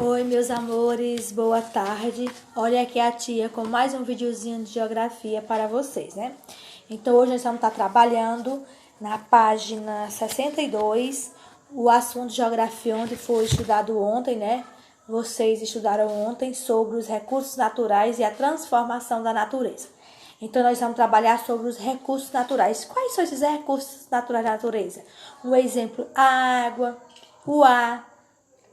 Oi, meus amores, boa tarde. Olha aqui a tia com mais um videozinho de geografia para vocês, né? Então, hoje nós vamos estar trabalhando na página 62, o assunto de geografia, onde foi estudado ontem, né? Vocês estudaram ontem sobre os recursos naturais e a transformação da natureza. Então, nós vamos trabalhar sobre os recursos naturais. Quais são esses recursos naturais da natureza? Um exemplo, a água, o ar,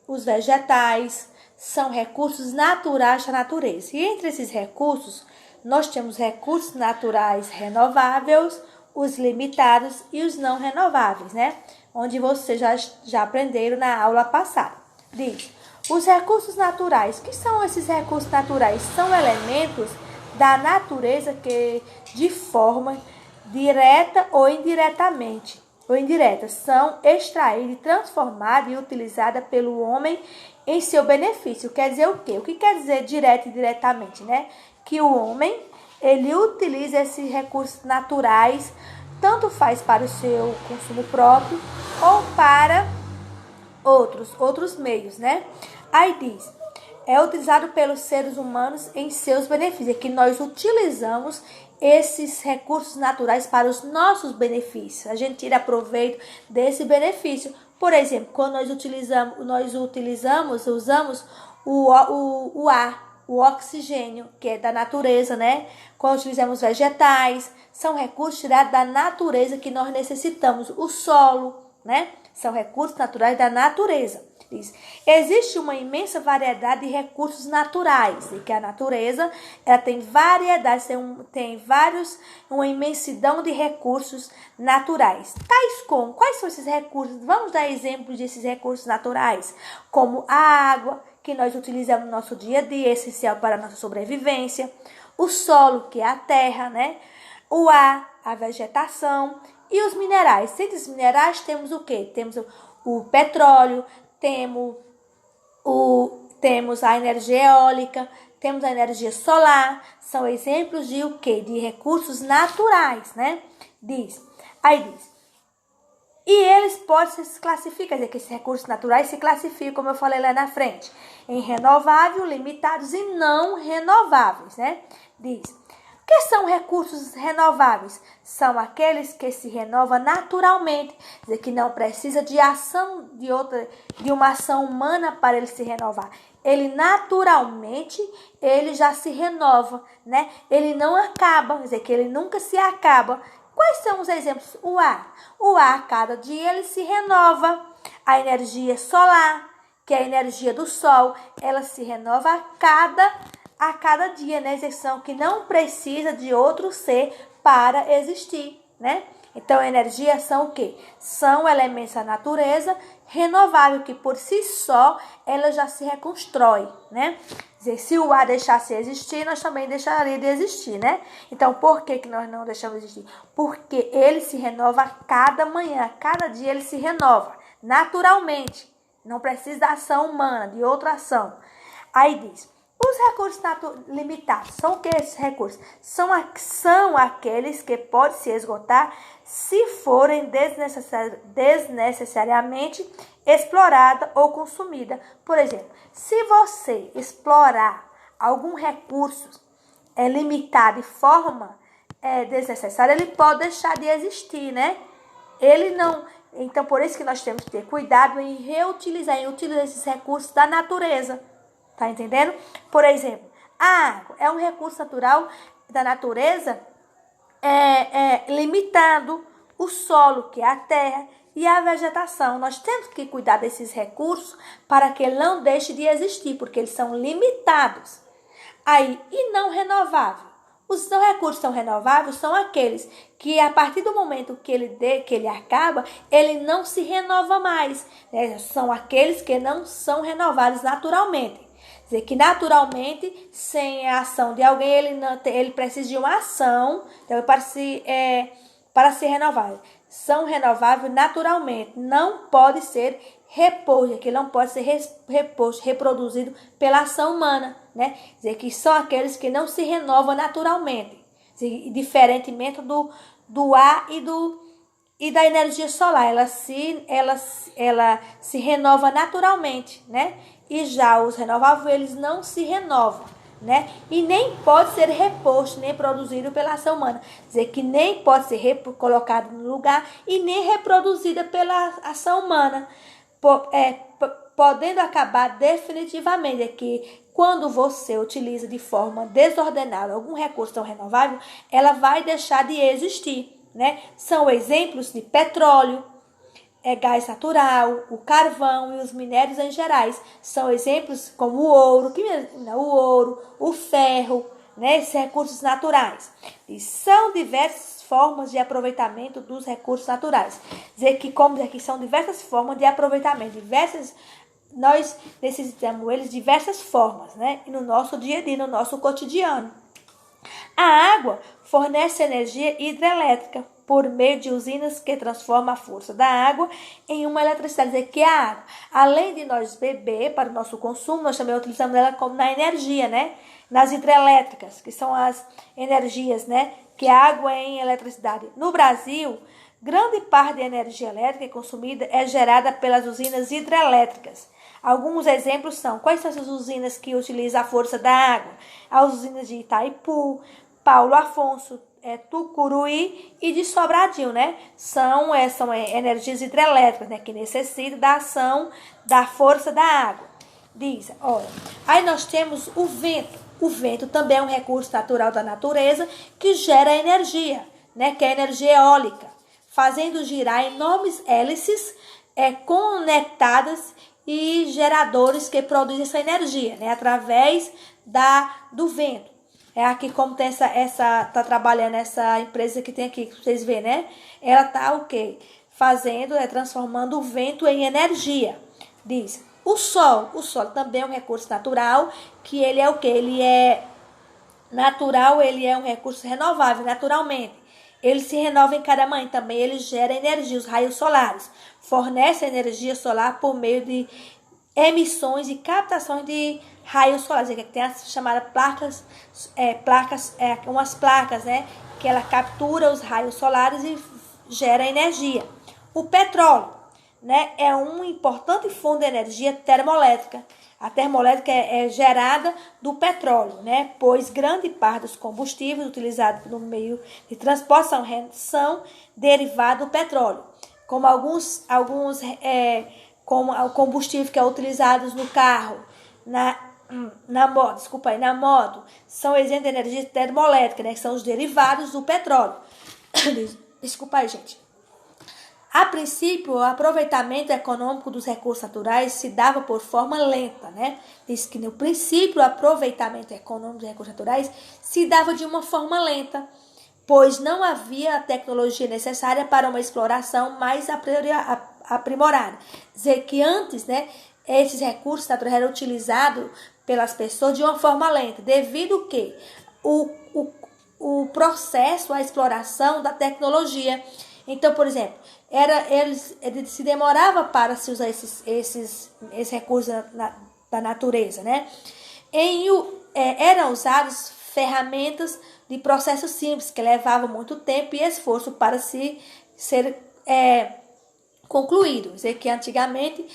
os vegetais, são recursos naturais da natureza. E entre esses recursos, nós temos recursos naturais renováveis, os limitados e os não renováveis, né? Onde vocês já aprenderam na aula passada. Diz, os recursos naturais. O que são esses recursos naturais? São elementos da natureza que, de forma direta ou indireta, são extraídas e transformadas e utilizadas pelo homem em seu benefício. Quer dizer o quê? O que quer dizer direto e indiretamente, né? Que o homem, ele utiliza esses recursos naturais, tanto faz para o seu consumo próprio ou para outros meios, né? Aí diz, é utilizado pelos seres humanos em seus benefícios, é que nós utilizamos esses recursos naturais para os nossos benefícios. A gente tira proveito desse benefício. Por exemplo, quando usamos o ar, o oxigênio, que é da natureza, né? Quando utilizamos vegetais, são recursos tirados da natureza que nós necessitamos. O solo, né? São recursos naturais da natureza. Existe uma imensa variedade de recursos naturais, e que a natureza ela tem variedade, uma imensidão de recursos naturais. Tais como, quais são esses recursos? Vamos dar exemplos desses recursos naturais, como a água, que nós utilizamos no nosso dia a dia, essencial para a nossa sobrevivência, o solo, que é a terra, né? O ar, a vegetação e os minerais. Entre os minerais temos o quê? Temos o petróleo, temos a energia eólica, temos a energia solar, são exemplos de o quê? De recursos naturais, né? Aí diz, e eles podem se classificar, quer dizer, que esses recursos naturais se classificam, como eu falei lá na frente, em renováveis, limitados e não renováveis, né? Diz, o que são recursos renováveis? São aqueles que se renovam naturalmente, quer dizer, que não precisa de ação de uma ação humana para ele se renovar. Ele naturalmente, ele já se renova, né? Ele não acaba, quer dizer, que ele nunca se acaba. Quais são os exemplos? O ar. O ar, cada dia, ele se renova. A energia solar, que é a energia do sol, ela se renova a cada dia, né? Exceção que não precisa de outro ser para existir, né? Então, energia são o quê? São elementos da natureza renovável, que por si só, ela já se reconstrói, né? Quer dizer, se o ar deixasse de existir, nós também deixaríamos de existir, né? Então, por que nós não deixamos de existir? Porque ele se renova a cada manhã, a cada dia ele se renova, naturalmente. Não precisa da ação humana, de outra ação. Aí diz, os recursos limitados, são o que esses recursos? São aqueles que podem se esgotar se forem desnecessariamente explorada ou consumida. Por exemplo, se você explorar algum recurso limitado de forma desnecessária, ele pode deixar de existir, né? Ele não... Então, por isso que nós temos que ter cuidado em utilizar esses recursos da natureza. Tá entendendo? Por exemplo, a água é um recurso natural da natureza limitado, o solo, que é a terra, e a vegetação. Nós temos que cuidar desses recursos para que ele não deixe de existir, porque eles são limitados. Aí, e não renovável. Os não recursos não renováveis são aqueles que, a partir do momento que ele acaba, ele não se renova mais, né? São aqueles que não são renováveis naturalmente. Quer dizer que naturalmente, sem a ação de alguém, ele precisa de uma ação para se renovar. São renováveis naturalmente, não pode ser reposto, que não pode ser reproduzido pela ação humana, né? Quer dizer que são aqueles que não se renovam naturalmente, diferentemente do ar e da energia solar, ela se renova naturalmente, né? E já os renováveis, eles não se renovam, né? E nem pode ser reposto, nem produzido pela ação humana. Quer dizer que nem pode ser colocado no lugar e nem reproduzida pela ação humana. Podendo acabar definitivamente. É que quando você utiliza de forma desordenada algum recurso não renovável, ela vai deixar de existir, né? São exemplos de petróleo, gás natural, o carvão e os minérios em gerais. São exemplos como o ouro, o ferro, né? Esses recursos naturais. E são diversas formas de aproveitamento dos recursos naturais. Dizer que, como aqui, são diversas formas de aproveitamento, nós necessitamos eles de diversas formas, né? E no nosso dia a dia, no nosso cotidiano. A água fornece energia hidrelétrica por meio de usinas que transformam a força da água em uma eletricidade. Quer dizer que a água, além de nós beber para o nosso consumo, nós também utilizamos ela como na energia, né? Nas hidrelétricas, que são as energias, né? Que a água é em eletricidade. No Brasil, grande parte da energia elétrica consumida é gerada pelas usinas hidrelétricas. Alguns exemplos são: quais são essas usinas que utilizam a força da água? As usinas de Itaipu, Paulo Afonso, Tucuruí e de Sobradinho, né? São energias hidrelétricas, né? Que necessitam da ação da força da água. Diz, olha, aí nós temos o vento. O vento também é um recurso natural da natureza que gera energia, né? Que é a energia eólica, fazendo girar enormes hélices conectadas e geradores que produzem essa energia, né? Através do vento. Aqui como tem tá trabalhando essa empresa que tem aqui, que vocês verem, né? Ela tá o quê? Transformando o vento em energia. Diz, o sol também é um recurso natural, que ele é o quê? Ele é natural, ele é um recurso renovável, naturalmente. Ele se renova em cada manhã, também ele gera energia, os raios solares. Fornece energia solar por meio de emissões e captações de raios solares. Que tem as chamadas umas placas, né? Que ela captura os raios solares e gera energia. O petróleo, né? É um importante fonte de energia termoelétrica. A termoelétrica é gerada do petróleo, né? Pois grande parte dos combustíveis utilizados no meio de transporte são derivados do petróleo, como como o combustível que é utilizado no carro, na moto, são exemplos de energia termoelétrica, né? Que são os derivados do petróleo. Desculpa aí, gente. A princípio, o aproveitamento econômico dos recursos naturais se dava por forma lenta, né? Diz que no princípio o aproveitamento econômico dos recursos naturais se dava de uma forma lenta, pois não havia a tecnologia necessária para uma exploração mais aprimorada. Dizer que antes, né, esses recursos naturais eram utilizados pelas pessoas de uma forma lenta, devido que o processo, a exploração da tecnologia. Então, por exemplo, ele se demorava para se usar esses recursos da natureza, né? Eram usadas ferramentas de processos simples que levavam muito tempo e esforço para ser concluído. Quer dizer que antigamente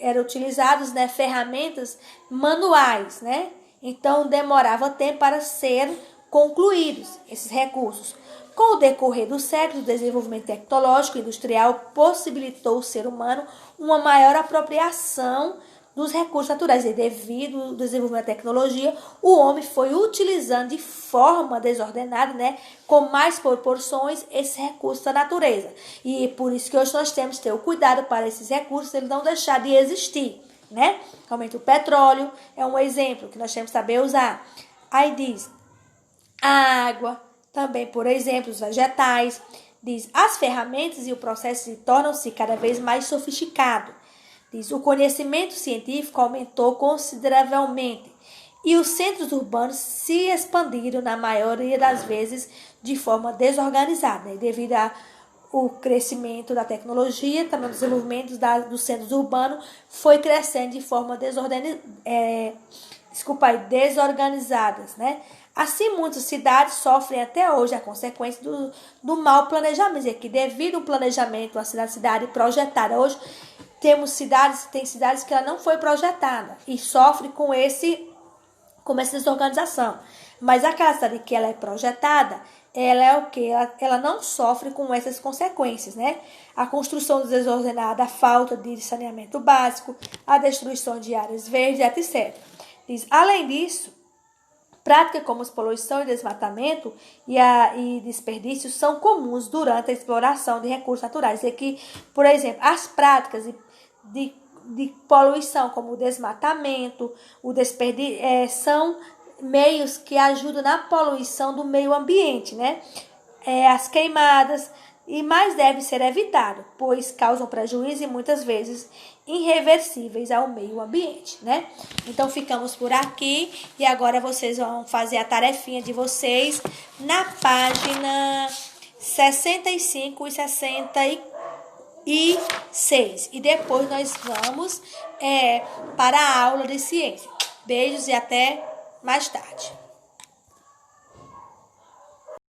eram utilizadas, né, ferramentas manuais, né? Então demorava tempo para ser concluídos esses recursos. Com o decorrer do século, o desenvolvimento tecnológico e industrial possibilitou ao ser humano uma maior apropriação dos recursos naturais. E devido ao desenvolvimento da tecnologia, o homem foi utilizando de forma desordenada, né, com mais proporções, esses recursos da natureza. E por isso que hoje nós temos que ter o cuidado para esses recursos eles não deixar de existir, né? Realmente o petróleo é um exemplo que nós temos que saber usar. Aí diz, a água, também, por exemplo, os vegetais. Diz, as ferramentas e o processo tornam-se cada vez mais sofisticados. Diz, o conhecimento científico aumentou consideravelmente e os centros urbanos se expandiram, na maioria das vezes, de forma desorganizada, né? Devido ao crescimento da tecnologia, também o desenvolvimento dos centros urbanos foi crescendo de forma desorganizadas, né? Assim, muitas cidades sofrem até hoje a consequência do mau planejamento. Que devido ao planejamento, a cidade projetada hoje, tem cidades que ela não foi projetada e sofre com essa desorganização. Mas aquela cidade que ela é projetada, ela é o quê? Ela não sofre com essas consequências, né? A construção desordenada, a falta de saneamento básico, a destruição de áreas verdes, etc. Diz, além disso, práticas como poluição e desmatamento e desperdício são comuns durante a exploração de recursos naturais. E aqui, por exemplo, as práticas de poluição, como o desmatamento, o desperdício, são meios que ajudam na poluição do meio ambiente, né? As queimadas, e mais deve ser evitado, pois causam prejuízo e muitas vezes irreversíveis ao meio ambiente, né? Então ficamos por aqui e agora vocês vão fazer a tarefinha de vocês na página 65 e 66 e depois nós vamos para a aula de ciência. Beijos e até mais tarde.